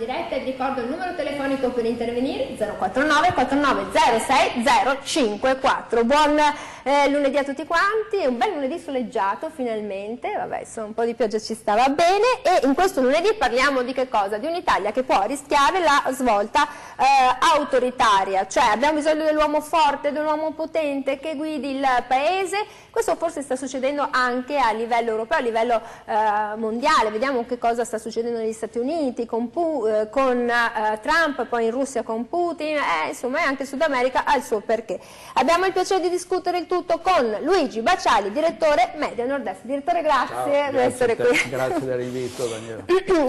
diretta e vi ricordo il numero telefonico per intervenire 049 49 06 054. Buon lunedì a tutti quanti, un bel lunedì soleggiato finalmente, vabbè insomma un po' di pioggia ci stava bene, e in questo lunedì parliamo di che cosa? Di un'Italia che può rischiare la svolta autoritaria, cioè abbiamo bisogno dell'uomo forte, dell'uomo potente che guidi il paese. Questo forse sta succedendo anche a livello europeo, a livello mondiale. Vediamo che cosa sta succedendo negli Stati Uniti con Trump, poi in Russia con Putin, insomma anche Sud America ha il suo perché. Abbiamo il piacere di discutere il tutto con Luigi Baciali, direttore Media Nord-Est. Direttore, grazie di essere qui. Grazie dell'invito, Daniele.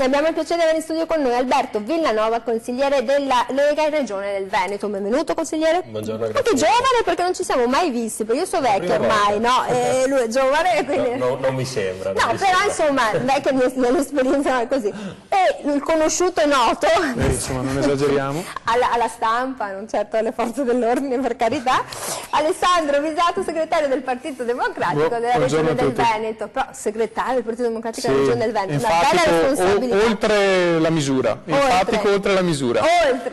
Abbiamo il piacere di avere in studio con noi Alberto Villanova, consigliere della Lega in Regione del Veneto. Benvenuto, consigliere. Buongiorno, grazie. Anche giovane, perché non ci siamo mai visti, perché io sono vecchia ormai, no? E lui è giovane, quindi... non mi sembra. No, però insomma, vecchia nell'esperienza così. E il conosciuto e noto, insomma, non esageriamo, alla stampa, non certo alle forze dell'ordine, per carità, Alessandro Visato, segretario del Partito Democratico della Regione del Veneto. Però segretario del Partito Democratico della Regione del Veneto, una bella responsabilità. Oltre la misura, enfatico oltre la misura.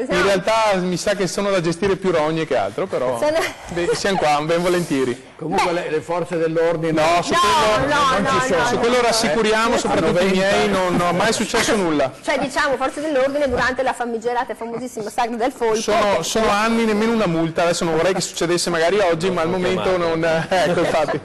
In realtà mi sa che sono da gestire più rogne che altro, però siamo qua, ben volentieri. Comunque le forze dell'ordine no, su quello rassicuriamo, soprattutto i miei, non è mai successo nulla. Cioè diciamo forze dell'ordine durante la famigerata e famosissima sagra del Folco. Sono anni, nemmeno una multa, adesso non vorrei che succedesse magari oggi, ma al momento non... ecco, infatti.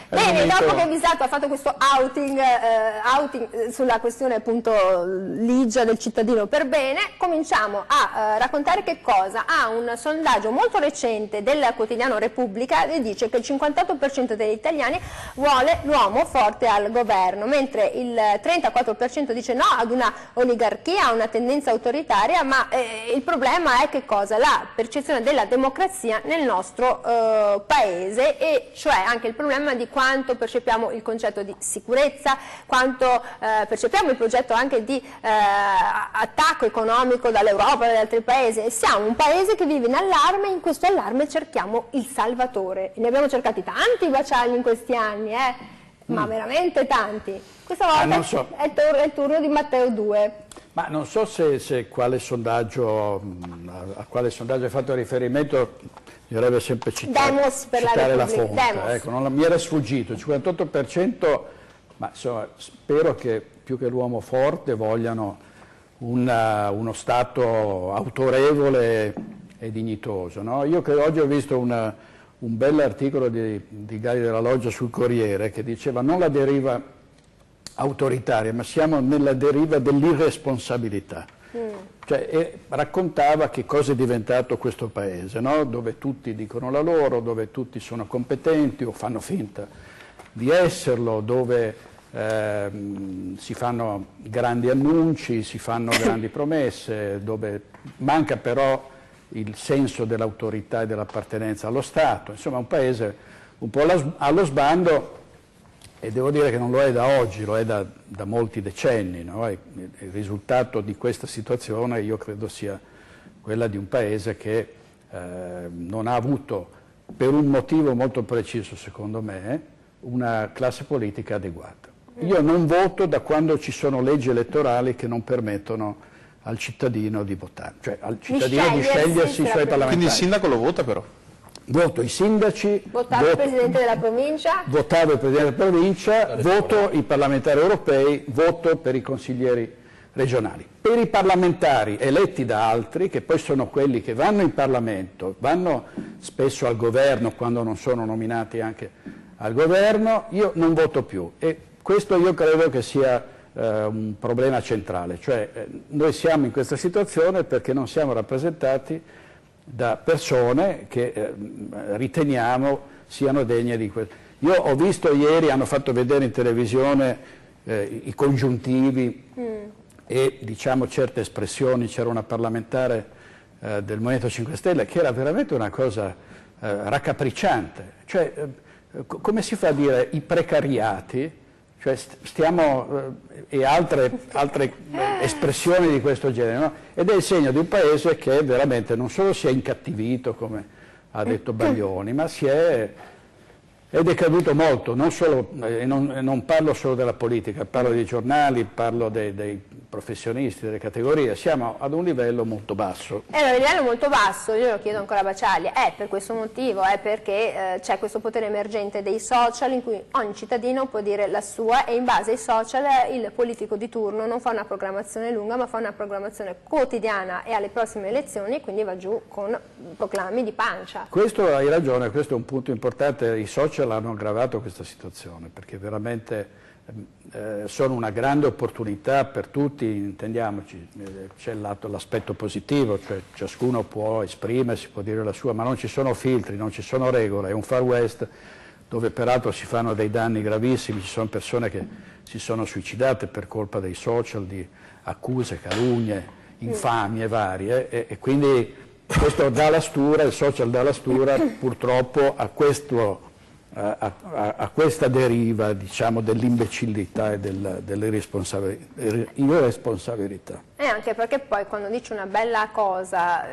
Bene, dopo che Visato ha fatto questo outing sulla questione appunto ligia del cittadino per bene, cominciamo a raccontare che cosa ha un sondaggio molto recente del quotidiano Repubblica che dice che il 58% degli italiani vuole l'uomo forte al governo, mentre il 34% dice no ad una oligarchia, a una tendenza autoritaria, ma il problema è che cosa? La percezione della democrazia nel nostro paese, e cioè anche il problema di quanto percepiamo il concetto di sicurezza, quanto percepiamo il progetto anche di attacco economico dall'Europa e dagli altri paesi. Siamo un paese che vive in allarme, e in questo allarme cerchiamo il salvatore. Ne abbiamo cercati tanti Baciali in questi anni, ma veramente tanti. Questa volta è il turno di Matteo 2. Ma non so se a quale sondaggio hai fatto riferimento, bisognerebbe sempre citare la fonte. Ecco, non mi era sfuggito, il 58%, ma insomma spero che più che l'uomo forte vogliano uno Stato autorevole e dignitoso. No? Io che oggi ho visto un bell'articolo di Gali della Loggia sul Corriere che diceva non la deriva autoritaria, ma siamo nella deriva dell'irresponsabilità. Cioè, raccontava che cosa è diventato questo paese, no? Dove tutti dicono la loro, dove tutti sono competenti o fanno finta di esserlo, dove si fanno grandi annunci, si fanno grandi promesse, dove manca però il senso dell'autorità e dell'appartenenza allo Stato. Insomma, un paese un po' allo sbando, e devo dire che non lo è da oggi, lo è da molti decenni. No? Il risultato di questa situazione io credo sia quella di un paese che non ha avuto, per un motivo molto preciso secondo me, una classe politica adeguata. Io non voto da quando ci sono leggi elettorali che non permettono al cittadino di votare, cioè al cittadino di scegliersi i suoi parlamentari. Quindi il sindaco lo vota però? Voto i sindaci, votavo il Presidente della Provincia, votavo il Presidente della Provincia, voto i parlamentari europei, voto per i consiglieri regionali. Per i parlamentari eletti da altri, che poi sono quelli che vanno in Parlamento, vanno spesso al governo quando non sono nominati anche al governo, io non voto più, e questo io credo che sia un problema centrale, cioè noi siamo in questa situazione perché non siamo rappresentati da persone che riteniamo siano degne di questo. Io ho visto ieri, hanno fatto vedere in televisione i congiuntivi e diciamo certe espressioni, c'era una parlamentare del Movimento 5 Stelle che era veramente una cosa raccapricciante, cioè come si fa a dire i precariati, cioè e altre espressioni di questo genere, no? Ed è il segno di un paese che veramente non solo si è incattivito, come ha detto Baglioni, ma si è È decaduto molto, non parlo solo della politica, parlo dei giornali, parlo dei professionisti, delle categorie, siamo ad un livello molto basso. È un livello molto basso, io lo chiedo ancora a Baciaglia, è per questo motivo, è perché c'è questo potere emergente dei social in cui ogni cittadino può dire la sua e in base ai social il politico di turno non fa una programmazione lunga ma fa una programmazione quotidiana e alle prossime elezioni e quindi va giù con proclami di pancia. Questo hai ragione, questo è un punto importante, i social hanno aggravato questa situazione perché veramente sono una grande opportunità per tutti, intendiamoci, c'è l'aspetto positivo, cioè ciascuno può esprimersi, può dire la sua, ma non ci sono filtri, non ci sono regole, è un far west dove peraltro si fanno dei danni gravissimi, ci sono persone che si sono suicidate per colpa dei social, di accuse, calunnie, infamie varie e quindi questo dà la stura, il social dà la stura purtroppo a questa deriva, diciamo, dell'imbecillità e dell'irresponsabilità. E anche perché poi quando dici una bella cosa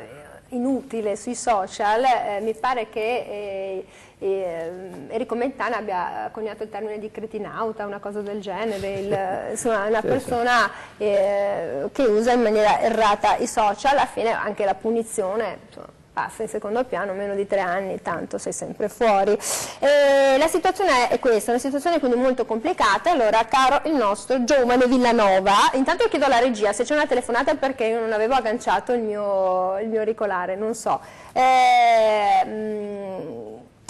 inutile sui social, mi pare che Enrico Mentana abbia coniato il termine di cretinauta, una cosa del genere, insomma una persona che usa in maniera errata i social, alla fine anche la punizione insomma, passa in secondo piano, meno di 3 anni, tanto sei sempre fuori. La situazione è questa, una situazione quindi molto complicata. Allora, caro il nostro giovane Villanova, intanto io chiedo alla regia se c'è una telefonata perché io non avevo agganciato il mio auricolare, non so.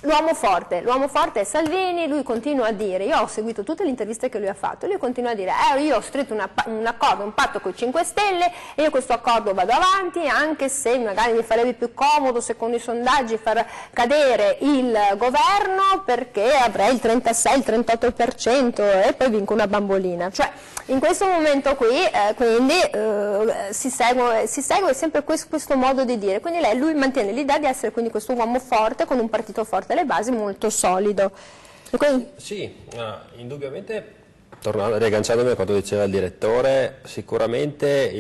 L'uomo forte è Salvini, lui continua a dire, io ho seguito tutte le interviste che lui ha fatto, lui continua a dire io ho stretto un accordo, un patto con i 5 Stelle e io questo accordo vado avanti anche se magari mi farebbe più comodo secondo i sondaggi far cadere il governo perché avrei il 36, il 38% e poi vinco una bambolina. Cioè in questo momento qui quindi si segue sempre questo modo di dire, quindi lui mantiene l'idea di essere quindi questo uomo forte con un partito forte alle basi molto solido. Sì, indubbiamente, riagganciandomi a quanto diceva il direttore, sicuramente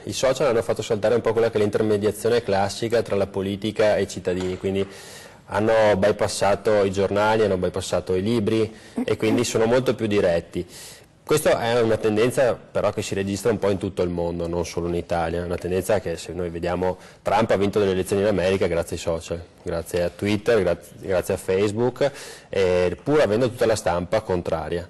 i social hanno fatto saltare un po' quella che è l'intermediazione classica tra la politica e i cittadini, quindi hanno bypassato i giornali, hanno bypassato i libri e quindi sono molto più diretti. Questa è una tendenza però che si registra un po' in tutto il mondo, non solo in Italia, è una tendenza che se noi vediamo Trump ha vinto delle elezioni in America grazie ai social, grazie a Twitter, grazie a Facebook, pur avendo tutta la stampa contraria.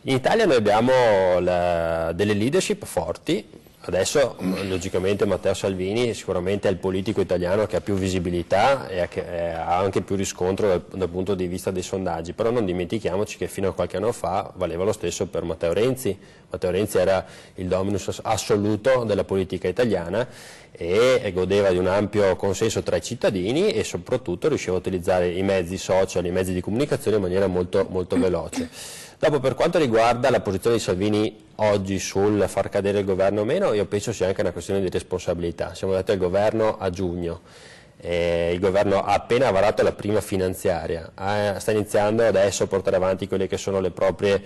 In Italia noi abbiamo delle leadership forti. Adesso logicamente Matteo Salvini sicuramente è il politico italiano che ha più visibilità e ha anche più riscontro dal punto di vista dei sondaggi, però non dimentichiamoci che fino a qualche anno fa valeva lo stesso per Matteo Renzi. Matteo Renzi era il dominus assoluto della politica italiana e godeva di un ampio consenso tra i cittadini e soprattutto riusciva a utilizzare i mezzi social, i mezzi di comunicazione in maniera molto, molto veloce. Dopo, per quanto riguarda la posizione di Salvini oggi sul far cadere il governo o meno, io penso sia anche una questione di responsabilità. Siamo andati al governo a giugno, il governo ha appena varato la prima finanziaria, sta iniziando adesso a portare avanti quelli che sono i propri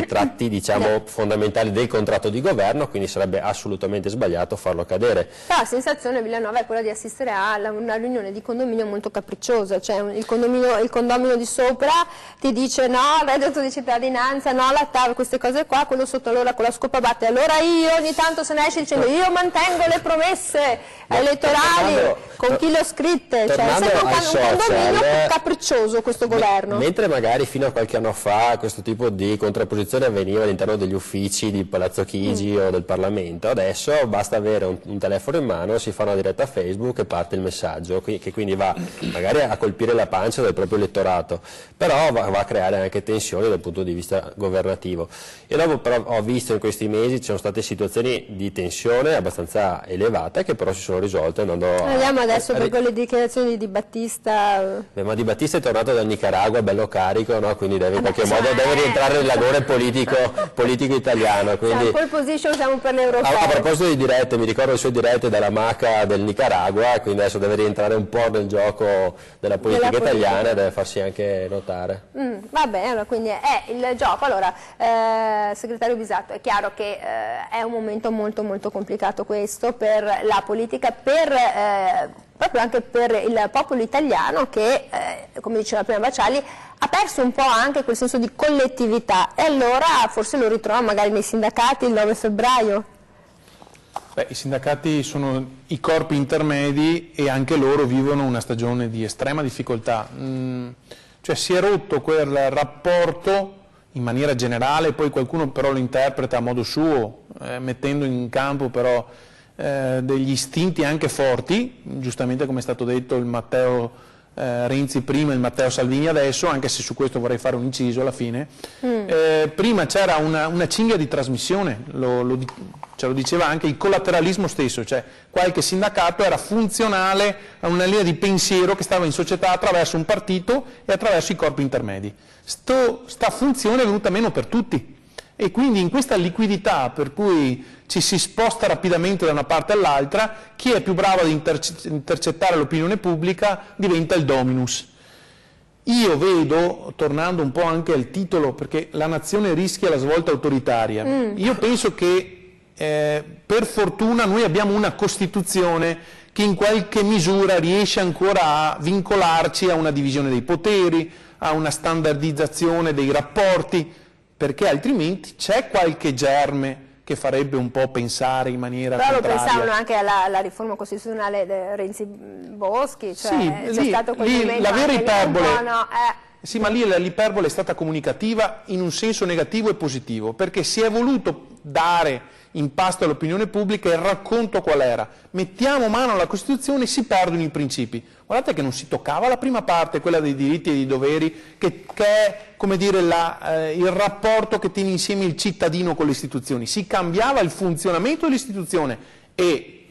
tratti diciamo, fondamentali del contratto di governo, quindi sarebbe assolutamente sbagliato farlo cadere. La sensazione Villanova è quella di assistere a una riunione di condominio molto capricciosa, cioè il condomino di sopra ti dice no, reddito di cittadinanza, no, la TAV, queste cose qua, quello sotto allora con la scopa batte, allora io ogni tanto se ne esce dicendo io mantengo le promesse elettorali con chi le ho scritte, cioè è sempre un condominio capriccioso questo governo. Mentre magari fino a qualche anno fa questo tipo di contrapposizione avveniva all'interno degli uffici di Palazzo Chigi o del Parlamento, adesso basta avere un telefono in mano, si fa una diretta Facebook e parte il messaggio, che quindi va magari a colpire la pancia del proprio elettorato, però va a creare anche tensioni dal punto di vista governativo. Io dopo però ho visto in questi mesi ci sono state situazioni di tensione abbastanza elevate che però si sono risolte andando Vediamo adesso per le dichiarazioni di Battista. Ma Di Battista è tornato dal Nicaragua bello carico, no? Quindi deve in qualche modo deve rientrare nel lavoro politico italiano. Quindi... pole position, siamo per l'europeo. A proposito di dirette, mi ricordo le sue dirette dalla Maca del Nicaragua, quindi adesso deve rientrare un po' nel gioco della politica italiana e deve farsi anche notare. Va bene, allora, quindi è il gioco. Allora, segretario Bisatto, è chiaro che è un momento molto molto complicato questo per la politica, per proprio anche per il popolo italiano che, come diceva prima Baciali, ha perso un po' anche quel senso di collettività, e allora forse lo ritroviamo magari nei sindacati il 9 febbraio. Beh, i sindacati sono i corpi intermedi e anche loro vivono una stagione di estrema difficoltà. Cioè si è rotto quel rapporto in maniera generale, poi qualcuno però lo interpreta a modo suo, mettendo in campo però degli istinti anche forti, giustamente come è stato detto il Matteo Renzi prima e il Matteo Salvini adesso, anche se su questo vorrei fare un inciso alla fine. Prima c'era una cinghia di trasmissione, ce lo diceva anche il collateralismo stesso, cioè qualche sindacato era funzionale a una linea di pensiero che stava in società attraverso un partito e attraverso i corpi intermedi. Sta funzione è venuta meno per tutti, e quindi in questa liquidità per cui ci si sposta rapidamente da una parte all'altra, chi è più bravo ad intercettare l'opinione pubblica diventa il dominus. Io vedo, tornando un po' anche al titolo, perché la nazione rischia la svolta autoritaria, io penso che per fortuna noi abbiamo una Costituzione che in qualche misura riesce ancora a vincolarci a una divisione dei poteri, a una standardizzazione dei rapporti, perché altrimenti c'è qualche germe che farebbe un po' pensare in maniera contraria. Però lo pensavano anche alla riforma costituzionale Renzi-Boschi, cioè sì, c'è stato quel momento la vera iperbole, sì, ma lì l'iperbole è stata comunicativa in un senso negativo e positivo, perché si è voluto dare in pasto all'opinione pubblica il racconto qual era. Mettiamo mano alla Costituzione e si perdono i principi. Guardate che non si toccava la prima parte, quella dei diritti e dei doveri, che è, come dire, il rapporto che tiene insieme il cittadino con le istituzioni. Si cambiava il funzionamento dell'istituzione, e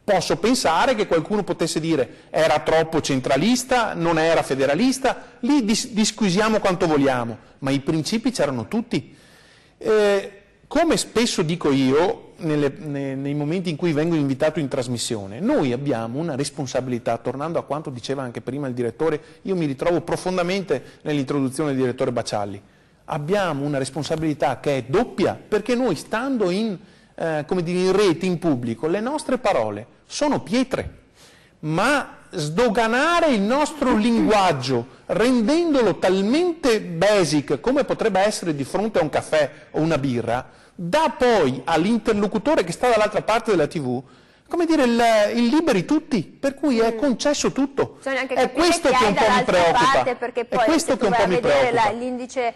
posso pensare che qualcuno potesse dire era troppo centralista, non era federalista, lì disquisiamo quanto vogliamo, ma i principi c'erano tutti. Come spesso dico io, nei momenti in cui vengo invitato in trasmissione, noi abbiamo una responsabilità, tornando a quanto diceva anche prima il direttore, io mi ritrovo profondamente nell'introduzione del direttore Bacialli, abbiamo una responsabilità che è doppia, perché noi stando in rete, in pubblico, le nostre parole sono pietre, ma sdoganare il nostro linguaggio rendendolo talmente basic come potrebbe essere di fronte a un caffè o una birra, dà poi all'interlocutore che sta dall'altra parte della TV, come dire, il liberi tutti, per cui è concesso tutto. È questo che un po' mi preoccupa. Perché poi se tu vai a vedere l'indice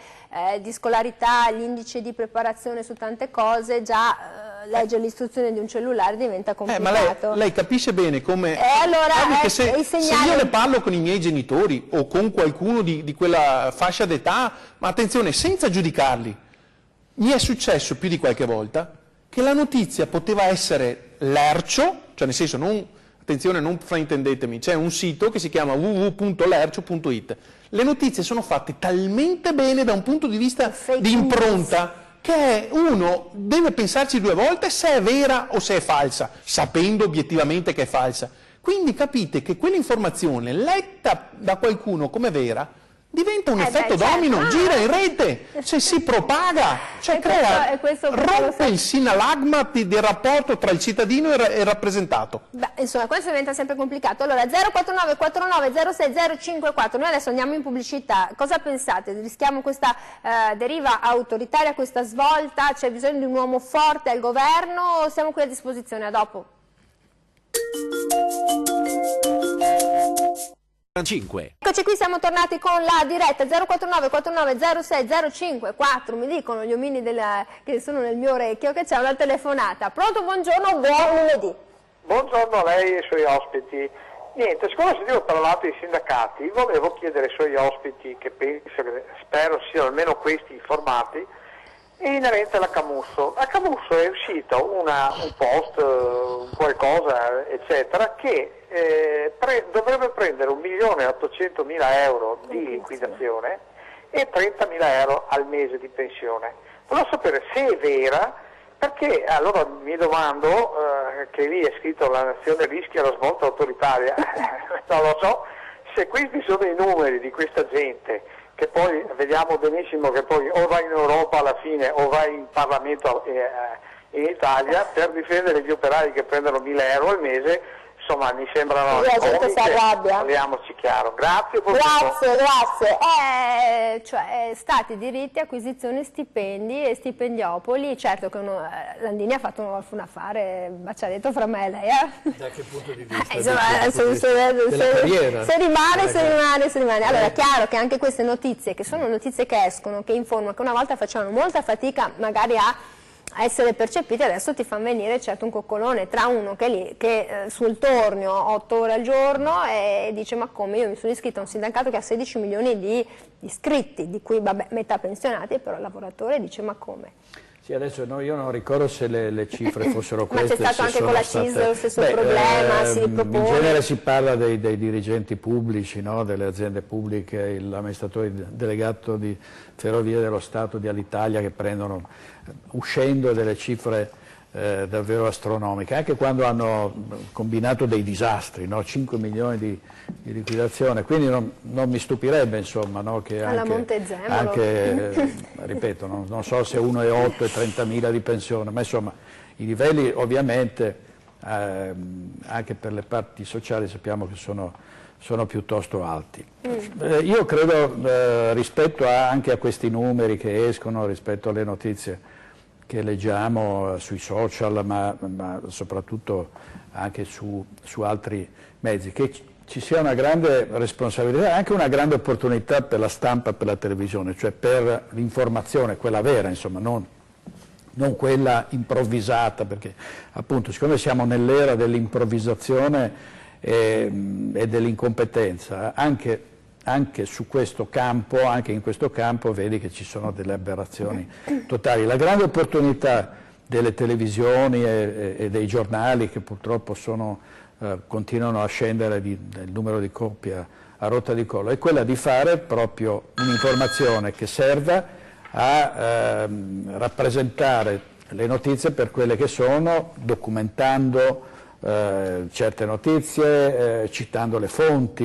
di scolarità, l'indice di preparazione su tante cose, già leggere l'istruzione di un cellulare diventa complicato. Ma lei capisce bene come... allora, che se io ne parlo con i miei genitori o con qualcuno di quella fascia d'età, ma attenzione, senza giudicarli, mi è successo più di qualche volta che la notizia poteva essere lercio, cioè nel senso, attenzione, non fraintendetemi, c'è un sito che si chiama www.lercio.it. Le notizie sono fatte talmente bene da un punto di vista di impronta che uno deve pensarci due volte se è vera o se è falsa, sapendo obiettivamente che è falsa. Quindi capite che quell'informazione letta da qualcuno come vera diventa un effetto domino, gira in rete, cioè si propaga, cioè rompe il sinalagma del rapporto tra il cittadino e il rappresentato. Beh, insomma, questo diventa sempre complicato. Allora, 049 49 06 054, noi adesso andiamo in pubblicità. Cosa pensate? Rischiamo questa deriva autoritaria, questa svolta? C'è bisogno di un uomo forte al governo o siamo qui a disposizione? A dopo. 5. Eccoci qui, siamo tornati con la diretta 049 49 06 054. Mi dicono gli omini che sono nel mio orecchio che c'è una telefonata. Pronto, buongiorno, buon lunedì. Buongiorno a lei e ai suoi ospiti. Niente, siccome sentivo parlato dei sindacati, volevo chiedere ai suoi ospiti, che spero siano almeno questi informati, inerente alla Camusso. A Camusso è uscito un post, qualcosa, eccetera, che dovrebbe prendere 1.800.000 euro di liquidazione e 30.000 euro al mese di pensione. Volevo sapere se è vera, perché allora mi domando, che lì è scritto la nazione rischia la svolta autoritaria, non lo so, se questi sono i numeri di questa gente, che poi vediamo benissimo che poi o va in Europa alla fine o va in Parlamento in Italia per difendere gli operai che prendono 1.000 euro al mese, insomma mi sembrano... La gente si arrabbia. Parliamoci chiaro. Grazie. Cioè stati, diritti, acquisizioni, stipendi e stipendiopoli. Certo che Landini ha fatto un affare bacialetto fra me e lei. Da che punto di vista? Se rimane. Allora è chiaro che anche queste notizie, che sono notizie che escono, che informano, che una volta facevano molta fatica magari a essere percepite, adesso ti fanno venire certo un coccolone tra uno che è lì, che sul tornio 8 ore al giorno e dice ma come, io mi sono iscritta a un sindacato che ha 16 milioni di iscritti, di cui vabbè, metà pensionati, però il lavoratore dice ma come? Sì, adesso io non ricordo se le cifre fossero queste. Ma c'è stato anche con la CIS lo stesso problema, si propone. In genere si parla dei dirigenti pubblici, no? Delle aziende pubbliche, l'amministratore delegato di Ferrovie dello Stato, di Alitalia, che prendono, uscendo delle cifre davvero astronomiche, anche quando hanno combinato dei disastri, no? 5 milioni di liquidazione, quindi non mi stupirebbe insomma, no? Che anche ripeto, non so se 1,8 e 30.000 di pensione, ma insomma i livelli ovviamente anche per le parti sociali sappiamo che sono piuttosto alti. Io credo rispetto anche a questi numeri che escono, rispetto alle notizie che leggiamo sui social, ma soprattutto anche su altri mezzi, che ci sia una grande responsabilità e anche una grande opportunità per la stampa e per la televisione, cioè per l'informazione, quella vera, insomma, non quella improvvisata, perché appunto siccome siamo nell'era dell'improvvisazione e dell'incompetenza, anche su questo campo, anche in questo campo vedi che ci sono delle aberrazioni totali. La grande opportunità delle televisioni e dei giornali, che purtroppo continuano a scendere nel numero di copie a rotta di collo, è quella di fare proprio un'informazione che serva a rappresentare le notizie per quelle che sono, documentando certe notizie, citando le fonti,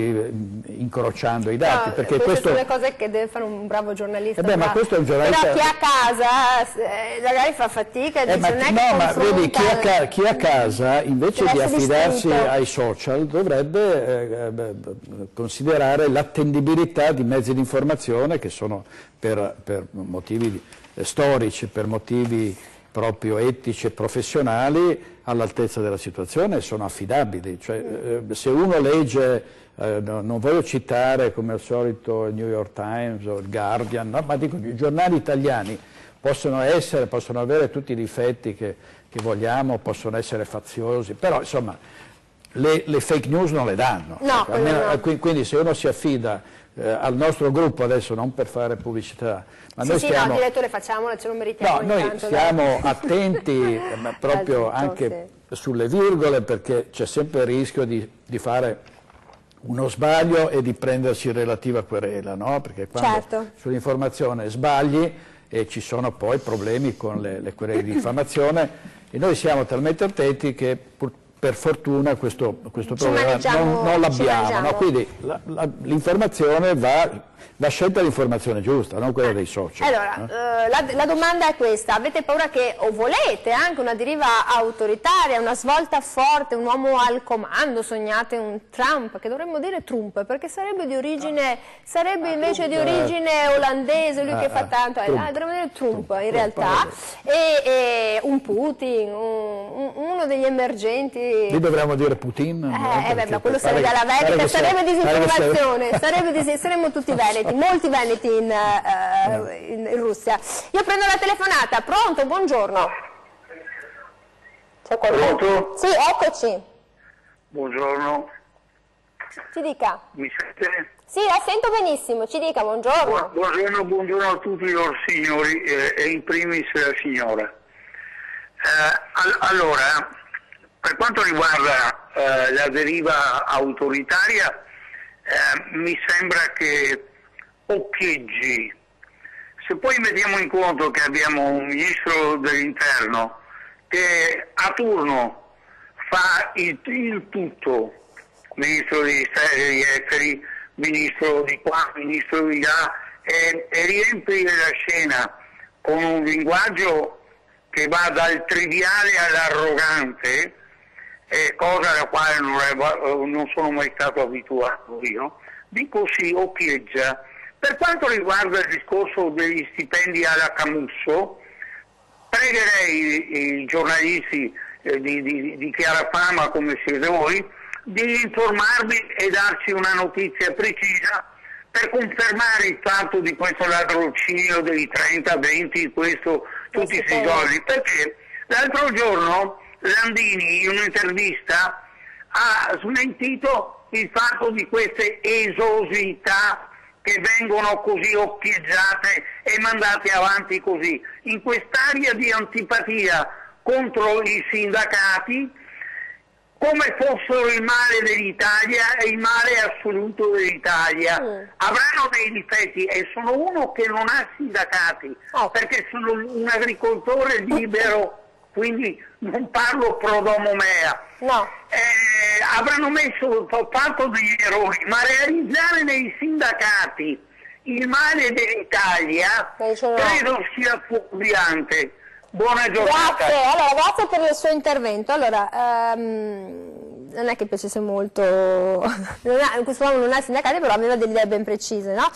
incrociando i dati. No, perché queste sono le cose che deve fare un bravo giornalista. Ma questo è un giornalista... Però chi a casa magari fa fatica e dice vedi, chi a casa invece di affidarsi ai social dovrebbe considerare l'attendibilità di mezzi di informazione che sono per motivi storici, per motivi proprio etici e professionali all'altezza della situazione, sono affidabili. Cioè, se uno legge, non voglio citare come al solito il New York Times o il Guardian, no, ma dico i giornali italiani possono avere tutti i difetti che vogliamo, possono essere faziosi, però insomma le fake news non le danno. No, no. Quindi se uno si affida al nostro gruppo, adesso non per fare pubblicità, ma noi stiamo... no, direttore, facciamola, ce lo meritiamo. No, noi stiamo attenti proprio anche sulle virgole, perché c'è sempre il rischio di fare uno sbaglio e di prendersi relativa querela, no? Perché quando sull'informazione sbagli e ci sono poi problemi con le querele di diffamazione, e noi siamo talmente attenti che per fortuna questo problema non l'abbiamo, no? Quindi l'informazione va scelta l'informazione giusta, non quella dei social. Allora, la domanda è questa: avete paura che, o volete anche una deriva autoritaria, una svolta forte, un uomo al comando, sognate un Trump, che dovremmo dire Trump, perché sarebbe di origine, invece di origine olandese, lui che fa tanto, dovremmo dire Trump in realtà, e un Putin, uno degli emergenti. Lì dovremmo dire Putin? Ma quello sarebbe la Veneto, sarebbe disinformazione, saremmo tutti veneti, molti veneti in Russia. Io prendo la telefonata, pronto, buongiorno. C'è qualcuno? Pronto? Sì, eccoci. Buongiorno. Ci dica. Mi sente? Sì, la sento benissimo, ci dica, buongiorno. Buongiorno a tutti i loro signori e in primis la signora. Allora, per quanto riguarda la deriva autoritaria, mi sembra che occheggi. Se poi mettiamo in conto che abbiamo un ministro dell'interno che a turno fa il tutto, ministro degli esteri, ministro di qua, ministro di là, e riempie la scena con un linguaggio che va dal triviale all'arrogante, cosa alla quale non sono mai stato abituato io, dico sì, occhieggia. Per quanto riguarda il discorso degli stipendi alla Camusso, pregherei i giornalisti di chiara fama come siete voi di informarvi e darci una notizia precisa per confermare il fatto di questo ladrocinio dei 30, 20, questo, tutti questi soldi, perché l'altro giorno Landini in un'intervista ha smentito il fatto di queste esosità che vengono così occhieggiate e mandate avanti così, in quest'aria di antipatia contro i sindacati, come fossero il male dell'Italia e il male assoluto dell'Italia. Avranno dei difetti e sono uno che non ha sindacati, perché sono un agricoltore libero, quindi non parlo pro domo mea. Avranno fatto degli errori, ma realizzare nei sindacati il male dell'Italia credo sia fuorviante. Buona giornata. Grazie, allora, grazie per il suo intervento. Allora, non è che piacesse molto, questo uomo non ha sindacati, però aveva delle idee ben precise, no?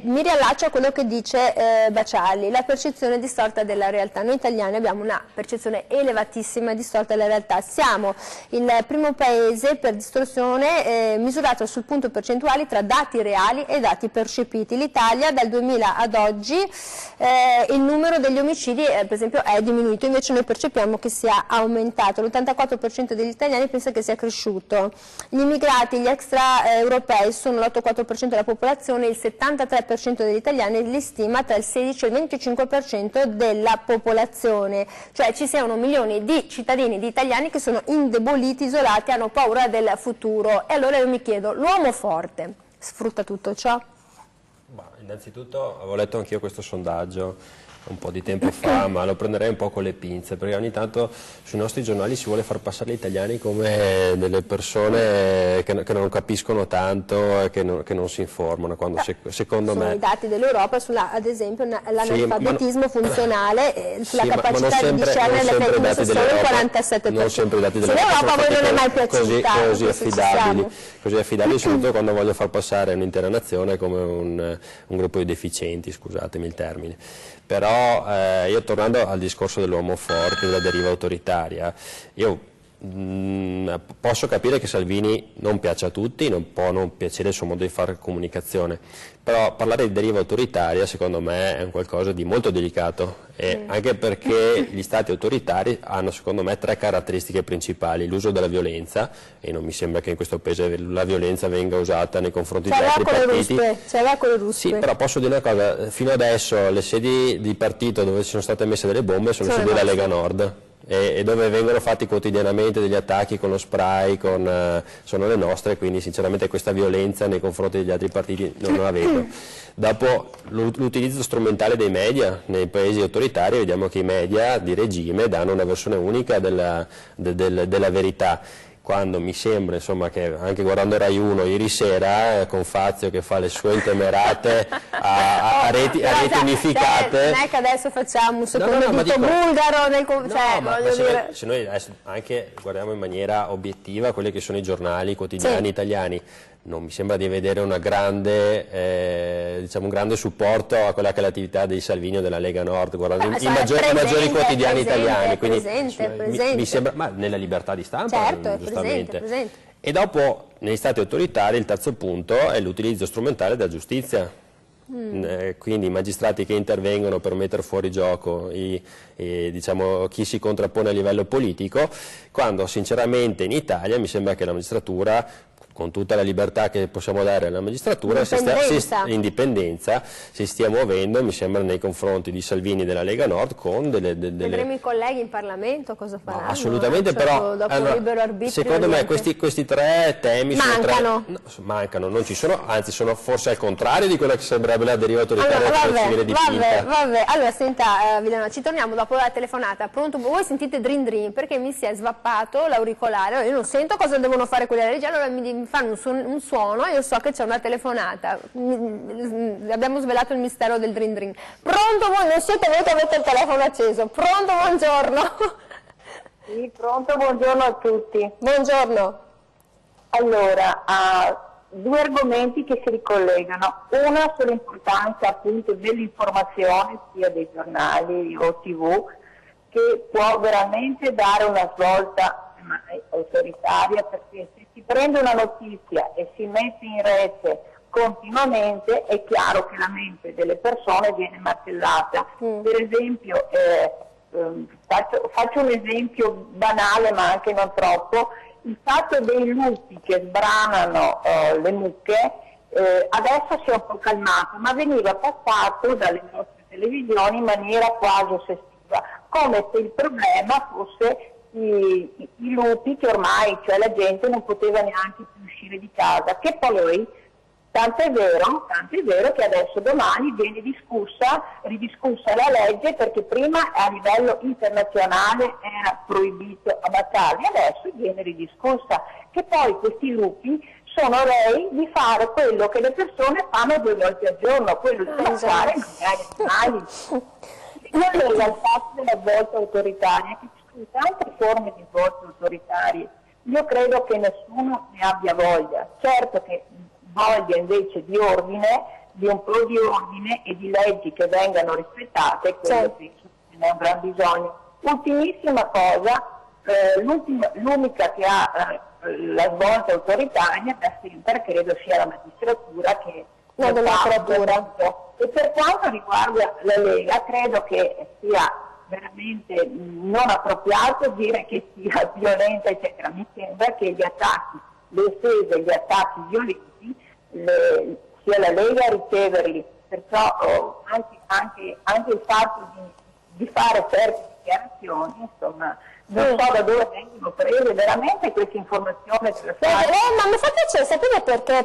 Mi riallaccio a quello che dice Baciali, la percezione distorta della realtà. Noi italiani abbiamo una percezione elevatissima e distorta della realtà. Siamo il primo paese per distorsione misurato sul punto percentuali tra dati reali e dati percepiti. L'Italia dal 2000 ad oggi il numero degli omicidi per esempio è diminuito, invece noi percepiamo che sia aumentato. L'84% degli italiani pensa che sia cresciuto. Gli immigrati, gli extraeuropei sono l'84% della popolazione, il 73% degli italiani li stima tra il 16 e il 25% della popolazione, cioè ci siano milioni di cittadini, di italiani che sono indeboliti, isolati, hanno paura del futuro. E allora io mi chiedo, l'uomo forte sfrutta tutto ciò? Innanzitutto avevo letto anch'io questo sondaggio un po' di tempo fa, ma lo prenderei un po' con le pinze, perché ogni tanto sui nostri giornali si vuole far passare gli italiani come delle persone che non capiscono tanto e che non si informano, quando secondo me... Sono i dati dell'Europa, ad esempio l'analfabetismo funzionale, sulla capacità di discernere le fake news solo il 47%. Non sempre i dati dell'Europa Sull'Europa voi non è mai piaciuta. Così affidabili, soprattutto quando voglio far passare un'intera nazione come un gruppo di deficienti, scusatemi il termine. Però io tornando al discorso dell'uomo forte, della deriva autoritaria, io posso capire che Salvini non piaccia a tutti, non può non piacere il suo modo di fare comunicazione, però parlare di deriva autoritaria secondo me è un qualcosa di molto delicato, anche perché gli stati autoritari hanno secondo me tre caratteristiche principali: l'uso della violenza, e non mi sembra che in questo paese la violenza venga usata nei confronti degli altri partiti. Sì, però posso dire una cosa, fino adesso le sedi di partito dove ci sono state messe delle bombe sono sedi della Lega Nord. E dove vengono fatti quotidianamente degli attacchi con lo spray, sono le nostre, quindi sinceramente questa violenza nei confronti degli altri partiti non la vedo. Dopo l'utilizzo strumentale dei media nei paesi autoritari, vediamo che i media di regime danno una versione unica della verità, quando mi sembra insomma che anche guardando Rai 1 ieri sera con Fazio che fa le sue intemerate a reti unificate. Non è che adesso facciamo un secondo dito bulgaro se noi adesso anche guardiamo in maniera obiettiva quelli che sono i giornali quotidiani italiani, non mi sembra di vedere una grande, un grande supporto a quella che è l'attività dei Salvini o della Lega Nord, guardando i maggiori quotidiani italiani, quindi mi sembra, ma nella libertà di stampa, giustamente. Presente. E dopo negli stati autoritari il terzo punto è l'utilizzo strumentale della giustizia. Quindi i magistrati che intervengono per mettere fuori gioco chi si contrappone a livello politico, quando sinceramente in Italia mi sembra che la magistratura, con tutta la libertà che possiamo dare alla magistratura, l'indipendenza si stia muovendo, mi sembra, nei confronti di Salvini e della Lega Nord con Vedremo i colleghi in Parlamento cosa faranno. Assolutamente, però dopo libero arbitrio, secondo me questi tre temi mancano, non ci sono, anzi sono forse al contrario di quella che sembrerebbe la deriva autoritaria civile dipinta. Vabbè, allora senta Villanuova, ci torniamo dopo la telefonata. Pronto? Voi sentite drin drin perché mi si è svappato l'auricolare, io non sento cosa devono fare quelli della regia, allora mi fanno un suono, io so che c'è una telefonata, abbiamo svelato il mistero del drin. Pronto, voi non siete voi che avete il telefono acceso? Pronto, buongiorno. Sì, pronto, buongiorno a tutti. Buongiorno. Allora, due argomenti che si ricollegano. Una sull'importanza appunto dell'informazione, sia dei giornali o TV, che può veramente dare una svolta autoritaria, perché se si prende una notizia e si mette in rete continuamente è chiaro che la mente delle persone viene martellata. Per esempio, faccio un esempio banale ma anche non troppo, il fatto dei lupi che sbranano le mucche adesso si è un po' calmato, ma veniva passato dalle nostre televisioni in maniera quasi ossessiva, come se il problema fosse i lupi, che ormai, cioè la gente non poteva neanche più uscire di casa, che poi tant'è vero che adesso domani viene ridiscussa la legge, perché prima a livello internazionale era proibito ammazzarli, adesso viene ridiscussa, che poi questi lupi sono rei di fare quello che le persone fanno 2 volte al giorno, quello di ammazzare gli animali. Io lega il fatto della svolta autoritaria, che ci sono tante forme di svolta autoritarie, io credo che nessuno ne abbia voglia, certo che voglia invece di ordine, di un po' di ordine e di leggi che vengano rispettate, quello penso che ne è un gran bisogno. Ultimissima cosa, l'unica che ha la svolta autoritaria da sempre credo sia la magistratura, che la democratura. E per quanto riguarda la Lega credo che sia veramente non appropriato dire che sia violenta, eccetera. Mi sembra che gli attacchi, le offese, gli attacchi violenti sia la Lega a riceverli, perciò anche il fatto di fare certe dichiarazioni, insomma, non so da dove vengono prese veramente queste informazioni. Ma mi fa piacere sapere perché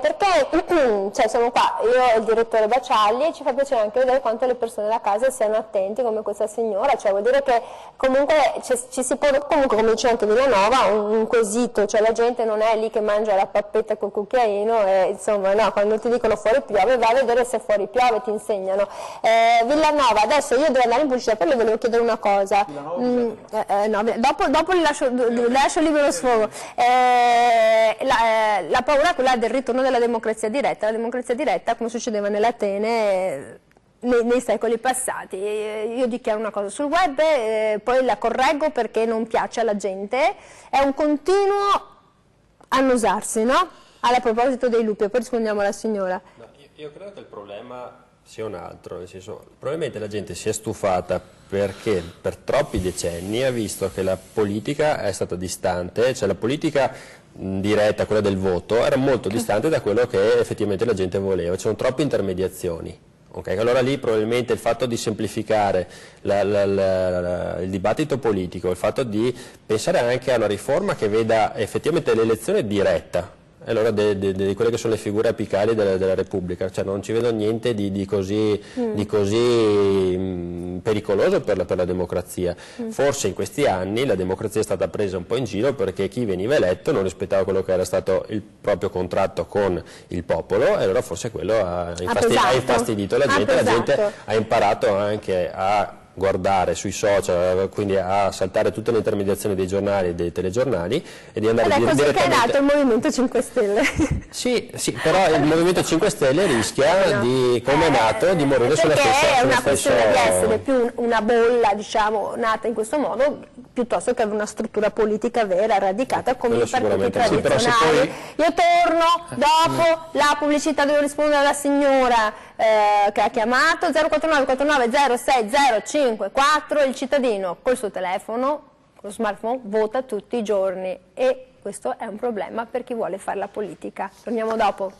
cioè, siamo qua, io e il direttore Bacialli, e ci fa piacere anche vedere quanto le persone da casa siano attenti come questa signora, cioè vuol dire che comunque ci si può, comunque come dice anche Villanova, un quesito, cioè la gente non è lì che mangia la pappetta col cucchiaino e insomma no, quando ti dicono fuori piove vai a vedere se fuori piove, ti insegnano. Villanova, adesso io devo andare in pubblicità, però le volevo chiedere una cosa. Dopo le lascio libero sfogo. La paura è quella del ritorno della democrazia diretta. La democrazia diretta, come succedeva nell'Atene nei secoli passati. Io dichiaro una cosa sul web, poi la correggo perché non piace alla gente. È un continuo annusarsi, no? A proposito dei lupi, poi rispondiamo alla signora. No, io credo che il problema sia un altro, nel senso, probabilmente la gente si è stufata perché per troppi decenni ha visto che la politica è stata distante, cioè la politica diretta, quella del voto, era molto distante da quello che effettivamente la gente voleva, c'erano troppe intermediazioni. Okay? Allora lì probabilmente il fatto di semplificare il dibattito politico, il fatto di pensare anche a una riforma che veda effettivamente l'elezione diretta, allora di quelle che sono le figure apicali della Repubblica, cioè non ci vedo niente di così pericoloso per la democrazia. Forse in questi anni la democrazia è stata presa un po' in giro perché chi veniva eletto non rispettava quello che era stato il proprio contratto con il popolo, e allora forse quello ha infastidito la gente ha imparato anche a guardare sui social, quindi a saltare tutte le intermediazioni dei giornali e dei telegiornali e di andare direttamente... Ed è così che è nato il Movimento 5 Stelle. Sì, però il Movimento 5 Stelle rischia come è nato, di morire sulla stessa... Perché è una questione di essere più una bolla, diciamo, nata in questo modo, piuttosto che una struttura politica vera, radicata come i partiti tradizionali. Io torno dopo la pubblicità, devo rispondere alla signora che ha chiamato 049 49 06 054. Il cittadino col suo telefono, con lo smartphone, vota tutti i giorni e questo è un problema per chi vuole fare la politica. Torniamo dopo.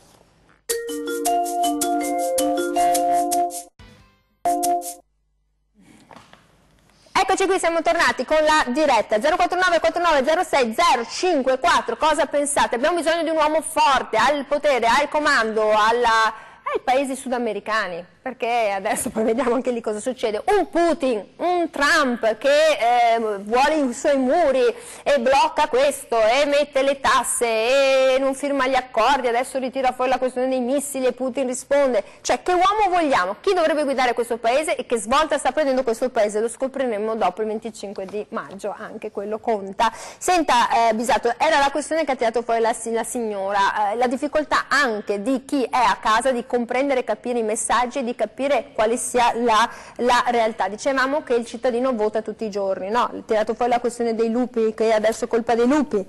Eccoci qui, siamo tornati con la diretta 049 49 06 054. Cosa pensate? Abbiamo bisogno di un uomo forte, al potere, al comando, ai paesi sudamericani. perché adesso poi vediamo anche lì cosa succede. Un Putin, un Trump che vuole i suoi muri e blocca questo e mette le tasse e non firma gli accordi, adesso ritira fuori la questione dei missili e Putin risponde. Cioè, che uomo vogliamo? Chi dovrebbe guidare questo paese e che svolta sta prendendo questo paese? Lo scopriremo dopo il 25 di maggio, anche quello conta. Senta, Bisato, era la questione che ha tirato fuori la signora, la difficoltà anche di chi è a casa di comprendere e capire i messaggi e di capire quale sia la realtà. Dicevamo che il cittadino vota tutti i giorni, no? Ha tirato fuori la questione dei lupi, che adesso è colpa dei lupi.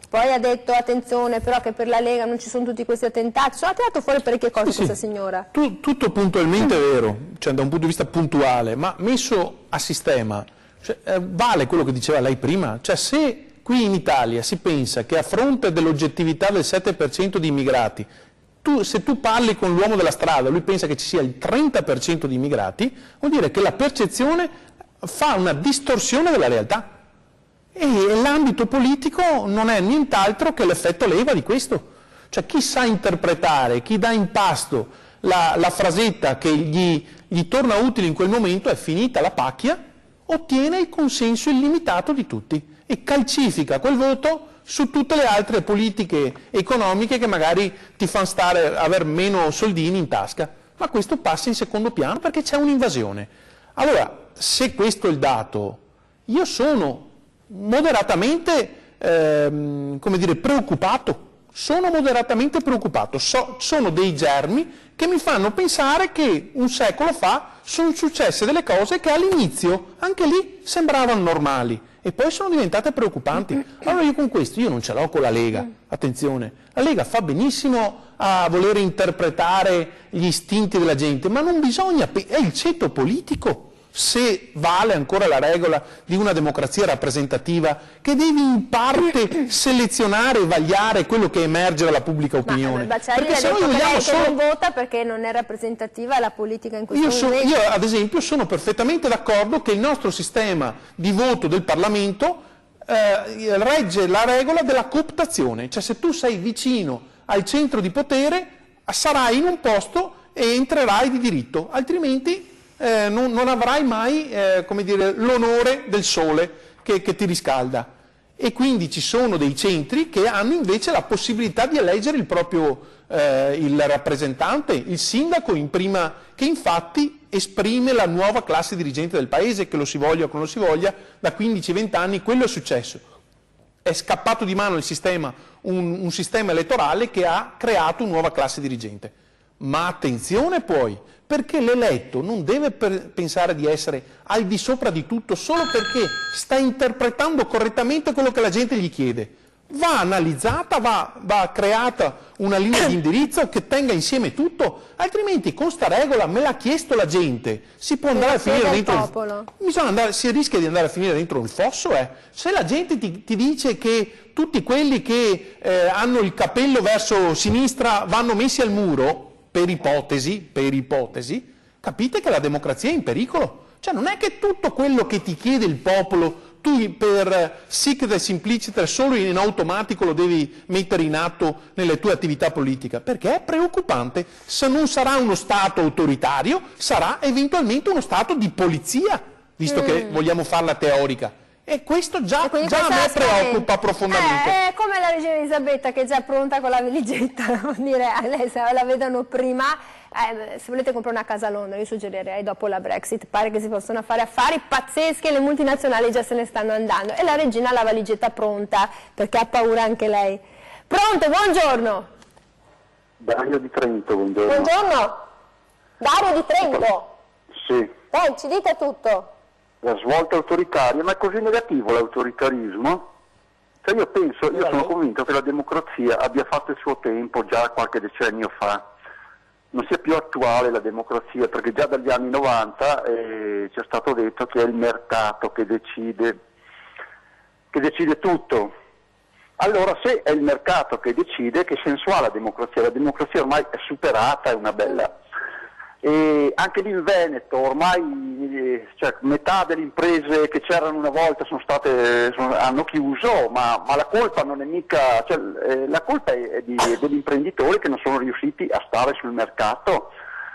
Poi ha detto, attenzione, però che per la Lega non ci sono tutti questi attentati. Ha tirato fuori parecchie cose questa signora. Tutto puntualmente vero, cioè da un punto di vista puntuale, ma messo a sistema, cioè, vale quello che diceva lei prima. Cioè, se qui in Italia si pensa che a fronte dell'oggettività del 7% di immigrati, se tu parli con l'uomo della strada, lui pensa che ci sia il 30% di immigrati, vuol dire che la percezione fa una distorsione della realtà. E l'ambito politico non è nient'altro che l'effetto leva di questo. Cioè chi sa interpretare, chi dà in pasto la frasetta che gli torna utile in quel momento, è finita la pacchia, ottiene il consenso illimitato di tutti e calcifica quel voto su tutte le altre politiche economiche che magari ti fanno avere meno soldini in tasca. Ma questo passa in secondo piano perché c'è un'invasione. Allora, se questo è il dato, io sono moderatamente come dire, preoccupato. Sono moderatamente preoccupato. Sono dei germi che mi fanno pensare che un secolo fa sono successe delle cose che all'inizio anche lì sembravano normali e poi sono diventate preoccupanti. Allora io con questo, io non ce l'ho con la Lega, attenzione, la Lega fa benissimo a voler interpretare gli istinti della gente, ma non bisogna, è il ceto politico. Se vale ancora la regola di una democrazia rappresentativa che devi in parte selezionare e vagliare quello che emerge dalla pubblica opinione. Ma perché se noi vogliamo che non vota perché non è rappresentativa la politica in questo momento. Io ad esempio sono perfettamente d'accordo che il nostro sistema di voto del Parlamento regge la regola della cooptazione, cioè se tu sei vicino al centro di potere sarai in un posto e entrerai di diritto, altrimenti non avrai mai come dire, l'onore del sole che ti riscalda. E quindi ci sono dei centri che hanno invece la possibilità di eleggere il proprio il rappresentante, il sindaco in prima, che infatti esprime la nuova classe dirigente del paese, che lo si voglia o che non lo si voglia, da 15-20 anni quello è successo. È scappato di mano il sistema, un sistema elettorale che ha creato una nuova classe dirigente. Ma attenzione poi, perché l'eletto non deve pensare di essere al di sopra di tutto solo perché sta interpretando correttamente quello che la gente gli chiede. Va analizzata, va creata una linea di indirizzo che tenga insieme tutto, altrimenti con sta regola me l'ha chiesto la gente, si può andare a finire dentro si rischia di andare a finire dentro il fosso. Se la gente ti dice che tutti quelli che hanno il capello verso sinistra vanno messi al muro, per ipotesi, capite che la democrazia è in pericolo. Cioè non è che tutto quello che ti chiede il popolo tu per sic et simpliciter solo in automatico lo devi mettere in atto nelle tue attività politiche, perché è preoccupante. Se non sarà uno Stato autoritario, sarà eventualmente uno Stato di polizia, visto che vogliamo farla teorica. E questo già a me preoccupa profondamente. È come la regina Elisabetta che è già pronta con la valigetta, vuol dire, lei se la vedono prima, se volete comprare una casa a Londra, io suggerirei dopo la Brexit, pare che si possono fare affari pazzeschi e le multinazionali già se ne stanno andando e la regina ha la valigetta pronta perché ha paura anche lei. Pronto, buongiorno. Dario di Trento, buongiorno. Buongiorno, Dario di Trento. Sì. Ci dite tutto. La svolta autoritaria, ma è così negativo l'autoritarismo? Cioè io sono convinto che la democrazia abbia fatto il suo tempo già qualche decennio fa, non sia più attuale la democrazia, perché già dagli anni 90 ci è stato detto che è il mercato che decide tutto. Allora se è il mercato che decide, che senso ha la democrazia? La democrazia ormai è superata, è una bella... E anche lì in Veneto ormai metà delle imprese che c'erano una volta hanno chiuso, ma la colpa non è mica, la colpa è degli imprenditori che non sono riusciti a stare sul mercato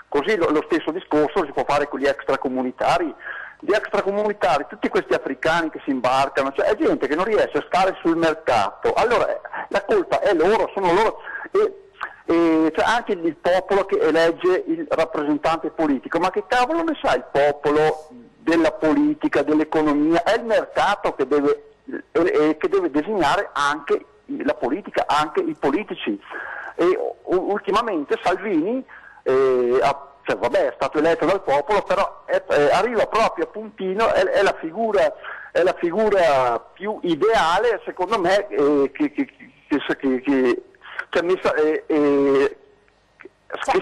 Così lo stesso discorso si può fare con gli extracomunitari. Gli extracomunitari, tutti questi africani che si imbarcano, cioè è gente che non riesce a stare sul mercato, allora la colpa è loro, sono loro, e cioè anche il popolo che elegge il rappresentante politico, ma che cavolo ne sa il popolo della politica, dell'economia? È il mercato che deve designare anche la politica, anche i politici. E ultimamente Salvini cioè, vabbè, è stato eletto dal popolo, però arriva proprio a puntino, è la figura più ideale, secondo me, che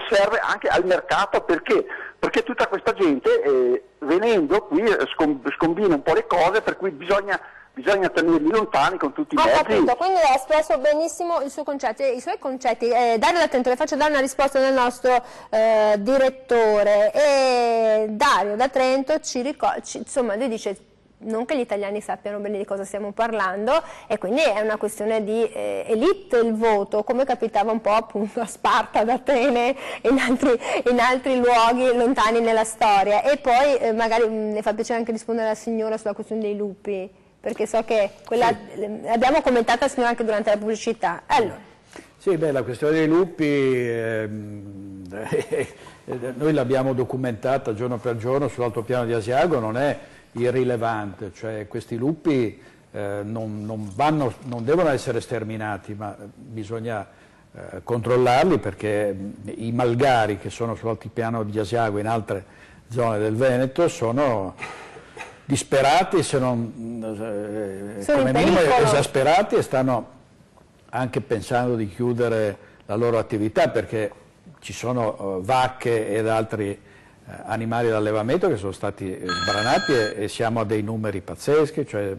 serve anche al mercato, perché tutta questa gente venendo qui scombina un po' le cose, per cui bisogna tenerli lontani con tutti i mezzi. Ho capito, quindi ha espresso benissimo i suoi concetti. Dario D'Atrento, le faccio dare una risposta del nostro direttore. E Dario D'Atrento insomma, lui dice non che gli italiani sappiano bene di cosa stiamo parlando, e quindi è una questione di elite il voto, come capitava un po' appunto a Sparta, ad Atene e in altri luoghi lontani nella storia. E poi magari ne fa piacere anche rispondere alla signora sulla questione dei lupi, perché so che quella abbiamo commentato la signora anche durante la pubblicità. Allora. Sì, beh, la questione dei lupi noi l'abbiamo documentata giorno per giorno sull'altopiano di Asiago, non è irrilevante, cioè questi lupi non devono essere sterminati, ma bisogna controllarli, perché i malgari che sono sull'altopiano di Asiago e in altre zone del Veneto sono disperati, se non come minimo esasperati, e stanno anche pensando di chiudere la loro attività, perché ci sono vacche ed altri animali d'allevamento che sono stati sbranati, e siamo a dei numeri pazzeschi, cioè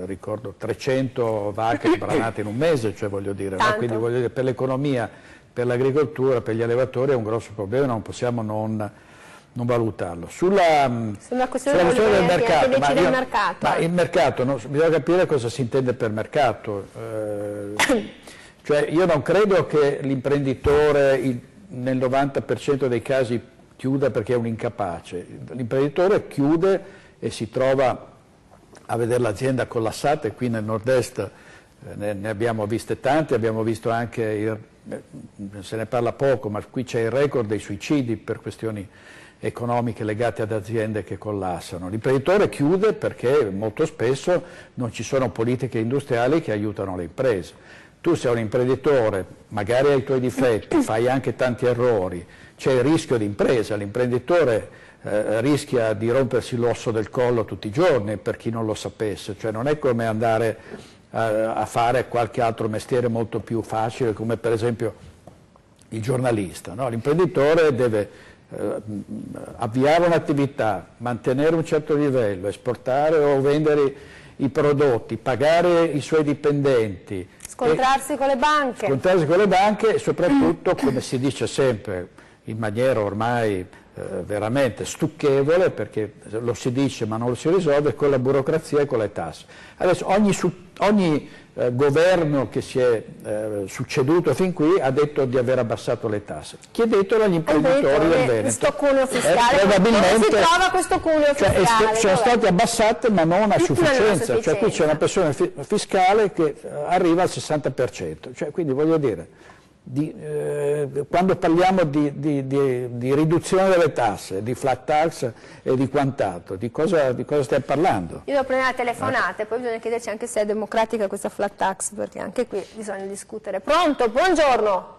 ricordo 300 vacche sbranate in un mese, cioè voglio dire, no? Quindi voglio dire, per l'economia, per l'agricoltura, per gli allevatori è un grosso problema, non possiamo non valutarlo. Sulla questione del mercato, ma il mercato, bisogna capire cosa si intende per mercato. Cioè io non credo che l'imprenditore nel 90% dei casi chiuda perché è un incapace. L'imprenditore chiude e si trova a vedere l'azienda collassata, e qui nel nord-est ne abbiamo viste tante, abbiamo visto anche, se ne parla poco, ma qui c'è il record dei suicidi per questioni economiche legate ad aziende che collassano. L'imprenditore chiude perché molto spesso non ci sono politiche industriali che aiutano le imprese. Tu sei un imprenditore, magari hai i tuoi difetti, fai anche tanti errori, c'è il rischio di impresa, l'imprenditore rischia di rompersi l'osso del collo tutti i giorni, per chi non lo sapesse, cioè non è come andare a fare qualche altro mestiere molto più facile, come per esempio il giornalista, no? L'imprenditore deve avviare un'attività, mantenere un certo livello, esportare o vendere i prodotti, pagare i suoi dipendenti, scontrarsi con le banche e soprattutto, come si dice sempre in maniera ormai veramente stucchevole, perché lo si dice ma non lo si risolve, con la burocrazia e con le tasse. Adesso ogni governo che si è succeduto fin qui ha detto di aver abbassato le tasse. Chiedetelo agli imprenditori del Veneto. Questo cuneo fiscale, probabilmente, dove si trova questo cuneo fiscale? Sono state abbassate ma non a sufficienza, cioè qui c'è una pressione fiscale che arriva al 60%, cioè, quindi voglio dire, quando parliamo di riduzione delle tasse, di flat tax e di quant'altro, di cosa stiamo parlando? Io devo prendere la telefonata, poi bisogna chiederci anche se è democratica questa flat tax, perché anche qui bisogna discutere. Pronto? Buongiorno.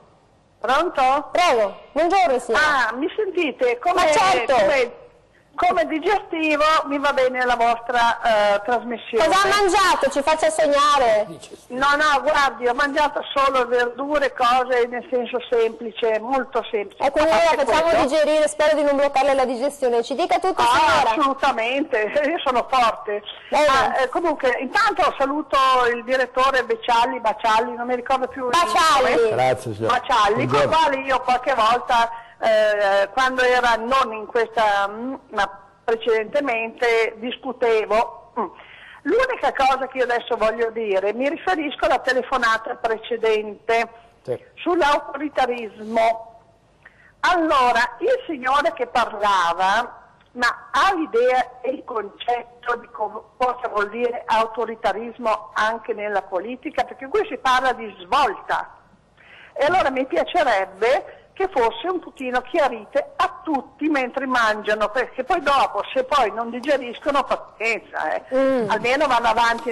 Pronto? Prego, buongiorno signora. Mi sentite? Ma certo! Come digestivo mi va bene la vostra trasmissione. Cosa ha mangiato? Ci faccia sognare. No, guardi, ho mangiato solo verdure, cose nel senso semplice, molto semplice. E quindi la facciamo digerire, spero di non bloccarle la digestione. Ci dica tutto, signora. Assolutamente, io sono forte. Comunque, intanto saluto il direttore Bacialli, non mi ricordo più Bacialli. Grazie, signora. Bacialli, con il quale io qualche volta, quando era non in questa, ma precedentemente, discutevo. L'unica cosa che io adesso voglio dire, mi riferisco alla telefonata precedente sull'autoritarismo. Allora, il signore che parlava, ma ha l'idea e il concetto di cosa vuol dire autoritarismo anche nella politica? Perché qui si parla di svolta. E allora mi piacerebbe che fosse un pochino chiarite a tutti mentre mangiano, perché poi dopo, se poi non digeriscono, pazienza, almeno vanno avanti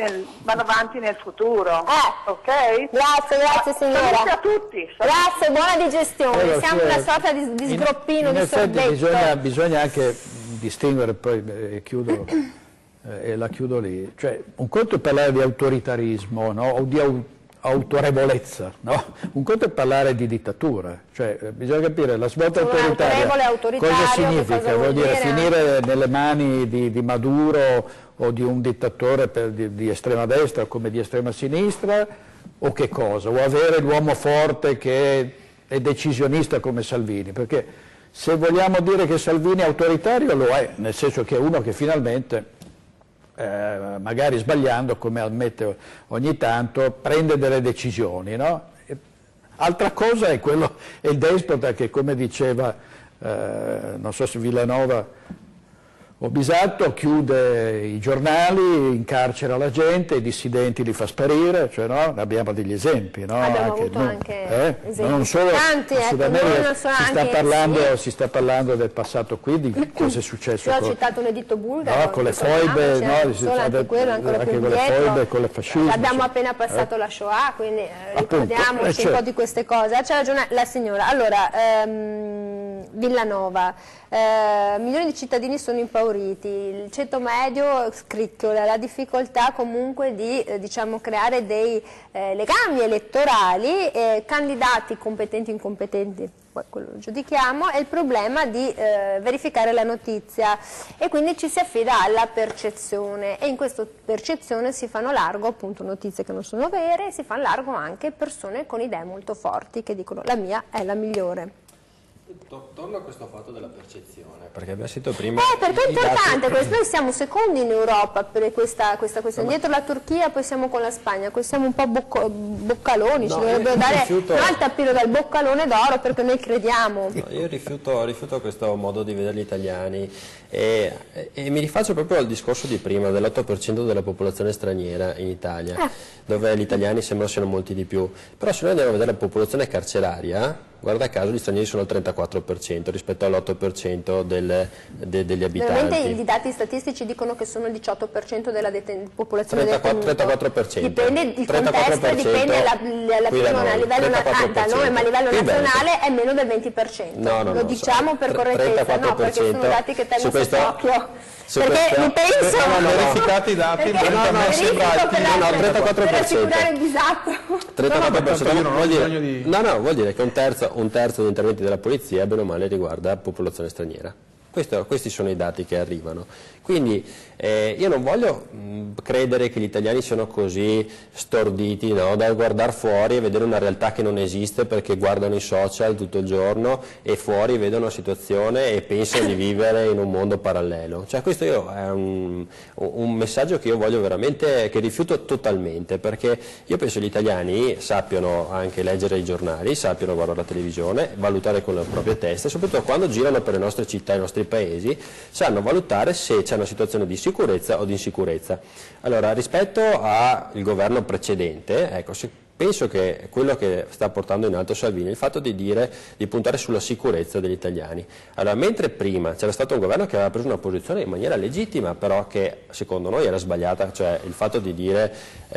nel futuro. Ok? Grazie signora. Saluti a tutti. Grazie, buona digestione. Allora, siamo una sorta di sgroppino, di sorbetto. Bisogna anche distinguere, poi chiudo e la chiudo lì. Cioè, un conto è parlare di autoritarismo, no? O di autorevolezza, no? Un conto è parlare di dittatura, cioè bisogna capire la svolta autoritaria cosa significa, vuol dire finire nelle mani di Maduro o di un dittatore di estrema destra come di estrema sinistra, o che cosa? O avere l'uomo forte che è decisionista come Salvini, perché se vogliamo dire che Salvini è autoritario lo è, nel senso che è uno che finalmente magari sbagliando, come ammette ogni tanto, prende delle decisioni, no? Altra cosa è il despota che, come diceva, non so se Villanova o Bisatto, chiude i giornali, incarcera la gente, i dissidenti li fa sparire, cioè, no? Abbiamo degli esempi, no? Abbiamo avuto anche esempi non solo tanti, in Sud America, si sta parlando del passato qui, di cosa è successo. Io ho citato un editto bulgaro, no, con le foibe, anche quello, ancora anche più con le foibe, con le fascismo. Abbiamo appena passato la Shoah, quindi ricordiamoci un po' di queste cose. C'ha ragione la signora. Allora, Villanova, milioni di cittadini sono impauriti, il ceto medio scricchiola, la difficoltà comunque di creare dei legami elettorali, candidati competenti e incompetenti, poi quello lo giudichiamo, è il problema di verificare la notizia, e quindi ci si affida alla percezione, e in questa percezione si fanno largo appunto notizie che non sono vere, e si fanno largo anche persone con idee molto forti che dicono la mia è la migliore. Torno a questo fatto della percezione, perché abbiamo sentito prima... perché è importante questo, noi siamo secondi in Europa per questa questione, dietro la Turchia, poi siamo con la Spagna, poi siamo un po' boccaloni, ci dovrebbero dare un tappino dal boccalone d'oro perché noi crediamo. No, io rifiuto questo modo di vedere gli italiani e mi rifaccio proprio al discorso di prima dell'8% della popolazione straniera in Italia, dove gli italiani sembrano siano molti di più, però se noi andiamo a vedere la popolazione carceraria, guarda caso gli stranieri sono il 34% rispetto all'8% degli abitanti. Veramente i dati statistici dicono che sono il 18% della popolazione detenuta. 34%. Dipende il contesto, dipende a livello nazionale è meno del 20%. Lo diciamo per correttezza, no, perché sono dati che tengo sott'occhio. Perché mi penso... Non verificati i dati, a me sembra per assicurare il disatto. 34% vuol dire che un terzo degli interventi della polizia, bene o male, riguarda la popolazione straniera. Questi sono i dati che arrivano. Quindi io non voglio credere che gli italiani siano così storditi, no, da guardare fuori e vedere una realtà che non esiste perché guardano i social tutto il giorno e fuori vedono una situazione e pensano di vivere in un mondo parallelo. Cioè, questo è un messaggio che io voglio veramente, che rifiuto totalmente, perché io penso che gli italiani sappiano anche leggere i giornali, sappiano guardare la televisione, valutare con le proprie teste, soprattutto quando girano per le nostre città e i nostri paesi, sanno valutare se c'è una situazione di sicurezza o di insicurezza. Allora, rispetto al governo precedente, ecco, penso che quello che sta portando in alto Salvini è il fatto di puntare sulla sicurezza degli italiani. Allora, mentre prima c'era stato un governo che aveva preso una posizione in maniera legittima, però che secondo noi era sbagliata, cioè il fatto di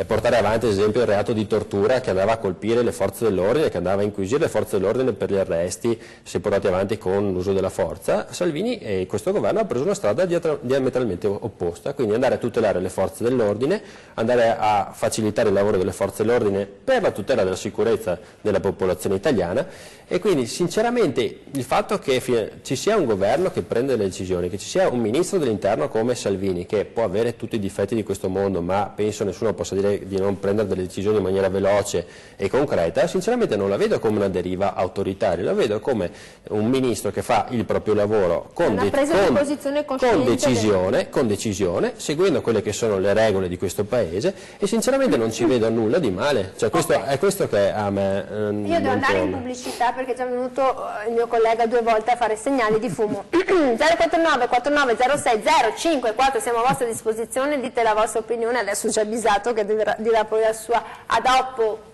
portare avanti ad esempio il reato di tortura che andava a colpire le forze dell'ordine, che andava a inquisire le forze dell'ordine per gli arresti se portati avanti con l'uso della forza. Salvini e questo governo ha preso una strada diametralmente opposta, quindi andare a tutelare le forze dell'ordine, andare a facilitare il lavoro delle forze dell'ordine per la tutela della sicurezza della popolazione italiana. E quindi sinceramente il fatto che ci sia un governo che prende le decisioni, che ci sia un ministro dell'interno come Salvini, che può avere tutti i difetti di questo mondo, ma penso nessuno possa dire di non prendere delle decisioni in maniera veloce e concreta, sinceramente non la vedo come una deriva autoritaria, la vedo come un ministro che fa il proprio lavoro con decisione, seguendo quelle che sono le regole di questo paese, e sinceramente non ci vedo nulla di male. Cioè, questo che a me io devo andare in pubblicità perché è già venuto il mio collega 2 volte a fare segnali di fumo. 049 4906 054, siamo a vostra disposizione, dite la vostra opinione, adesso c'è Bisato che dirà poi la sua. A dopo.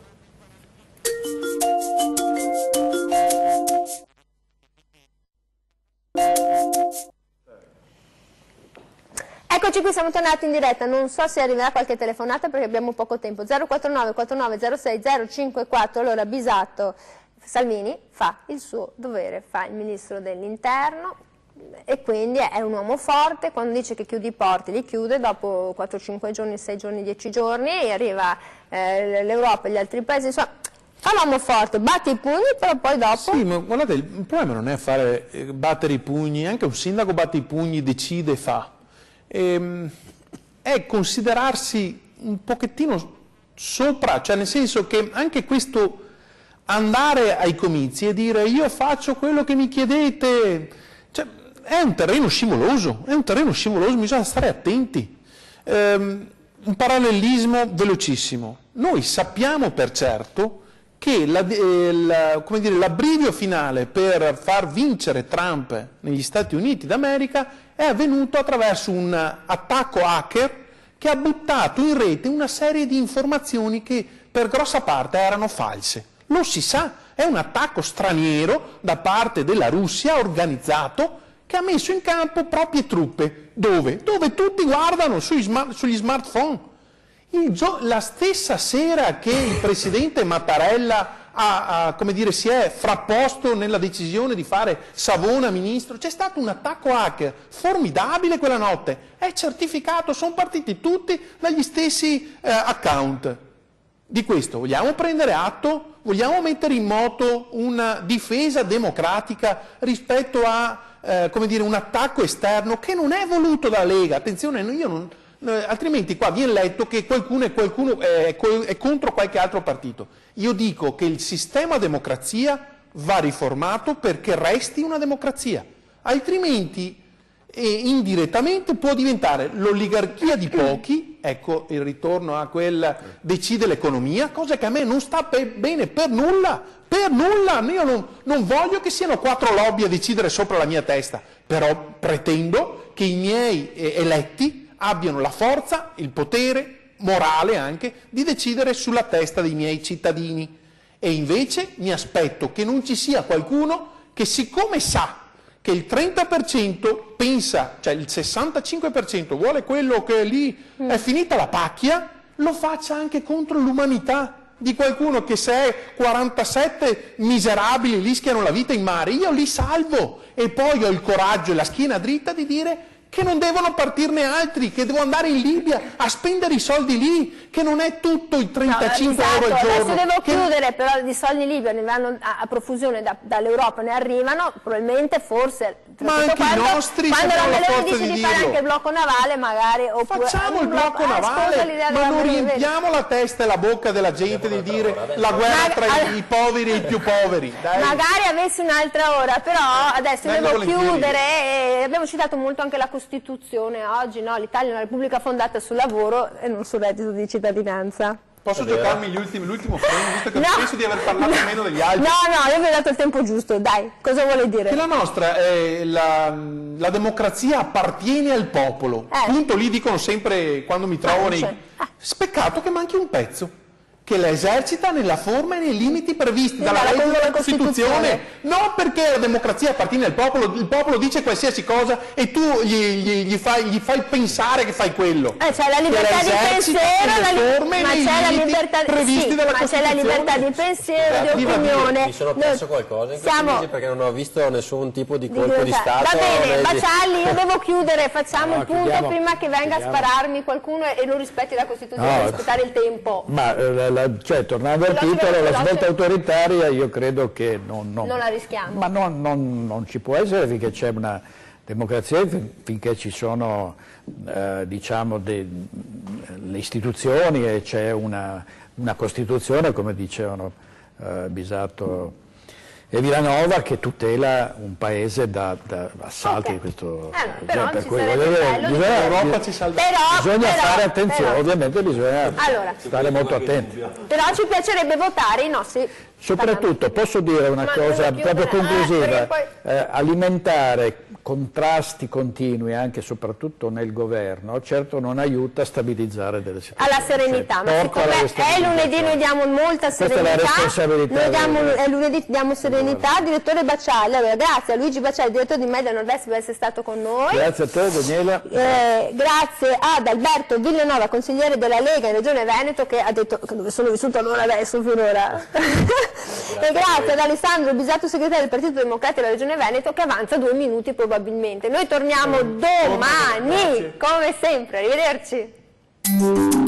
Eccoci qui, siamo tornati in diretta, non so se arriverà qualche telefonata perché abbiamo poco tempo. 049 4906 054, allora Bisato, Salvini fa il suo dovere, fa il ministro dell'interno e quindi è un uomo forte, quando dice che chiude i porti li chiude, dopo 4-5 giorni, 6 giorni, 10 giorni e arriva l'Europa e gli altri paesi, insomma fa l'uomo forte, batte i pugni però poi dopo... Sì, ma guardate, il problema non è fare battere i pugni, anche un sindaco batte i pugni, decide e fa. È considerarsi un pochettino sopra, cioè nel senso che anche questo andare ai comizi e dire io faccio quello che mi chiedete, cioè, è un terreno scivoloso, bisogna stare attenti. Un parallelismo velocissimo, noi sappiamo per certo che l'abbrivio finale per far vincere Trump negli Stati Uniti d'America è avvenuto attraverso un attacco hacker che ha buttato in rete una serie di informazioni che per grossa parte erano false. Lo si sa, è un attacco straniero da parte della Russia organizzato che ha messo in campo proprie truppe. Dove? Dove tutti guardano sugli smartphone. La stessa sera che il presidente Mattarella si è frapposto nella decisione di fare Savona ministro, c'è stato un attacco hacker formidabile quella notte, è certificato, sono partiti tutti dagli stessi account. Di questo vogliamo prendere atto, vogliamo mettere in moto una difesa democratica rispetto a un attacco esterno che non è voluto dalla Lega, attenzione, altrimenti qua viene letto che qualcuno è contro qualche altro partito. Io dico che il sistema democrazia va riformato perché resti una democrazia, altrimenti indirettamente può diventare l'oligarchia di pochi, ecco il ritorno a quel decide l'economia, cosa che a me non sta bene per nulla, io non voglio che siano 4 lobby a decidere sopra la mia testa, però pretendo che i miei eletti abbiano la forza, il potere morale anche, di decidere sulla testa dei miei cittadini. E invece mi aspetto che non ci sia qualcuno che, siccome sa che il 30% pensa, cioè il 65% vuole quello che lì è finita la pacchia, lo faccia anche contro l'umanità di qualcuno che se 47 miserabili rischiano la vita in mare, io li salvo e poi ho il coraggio e la schiena dritta di dire che non devono partirne altri, che devo andare in Libia a spendere i soldi lì, che non è tutto i 35 euro al giorno. Adesso devo chiudere, però di soldi in Libia ne vanno a profusione dall'Europa, ne arrivano, probabilmente, forse... Ma anche i nostri quando abbiamo la forza dici di fare anche il blocco navale, magari... Facciamo il blocco navale, ma non riempiamo la testa e la bocca della gente di dire la guerra tra i poveri e i più poveri. Dai. Magari avessi un'altra ora, però adesso devo chiudere, e abbiamo citato molto anche la Costituzione oggi, no? L'Italia è una repubblica fondata sul lavoro e non sul reddito di cittadinanza. Posso giocarmi l'ultimo frame, visto che penso di aver parlato meno degli altri? No, io vi ho dato il tempo giusto, dai, cosa vuole dire? Che la nostra, la democrazia appartiene al popolo, appunto lì dicono sempre quando mi trovo peccato che manchi un pezzo, che la esercita nella forma e nei limiti previsti dalla legge della Costituzione, non perché la democrazia appartiene al popolo, il popolo dice qualsiasi cosa e tu gli fai pensare che fai quello. C'è la libertà di pensiero, ma c'è la libertà di pensiero, di opinione. Mi sono perso qualcosa in questi mesi perché non ho visto nessun tipo di colpo di Stato. Va bene, Bacialli, io devo chiudere, facciamo il punto prima che venga a spararmi qualcuno e non rispetti la Costituzione, rispettare il tempo. Tornando al titolo, la svolta autoritaria io credo che non la rischiamo. Ma non ci può essere finché c'è una democrazia, finché ci sono le istituzioni e c'è una Costituzione, come dicevano Bisato e Villanova che tutela un paese da assalti di questo per cui bisogna fare attenzione, ovviamente bisogna stare molto attenti. Però ci piacerebbe votare i nostri. Soprattutto posso dire una cosa proprio conclusiva, alimentare contrasti continui anche e soprattutto nel governo certo non aiuta a stabilizzare delle situazioni. Alla serenità, ma siccome è lunedì noi diamo molta serenità, noi lunedì diamo serenità. Direttore Bacciali, allora grazie a Luigi Bacciali, direttore di Media Nord-Est, per essere stato con noi. Grazie a te Daniela. Grazie ad Alberto Villanova, consigliere della Lega in Regione Veneto, che ha detto dove sono vissuto allora adesso finora. E grazie ad Alessandro Bisato, segretario del Partito Democratico della Regione Veneto, che avanza 2 minuti probabilmente. Noi torniamo domani, come sempre. Arrivederci.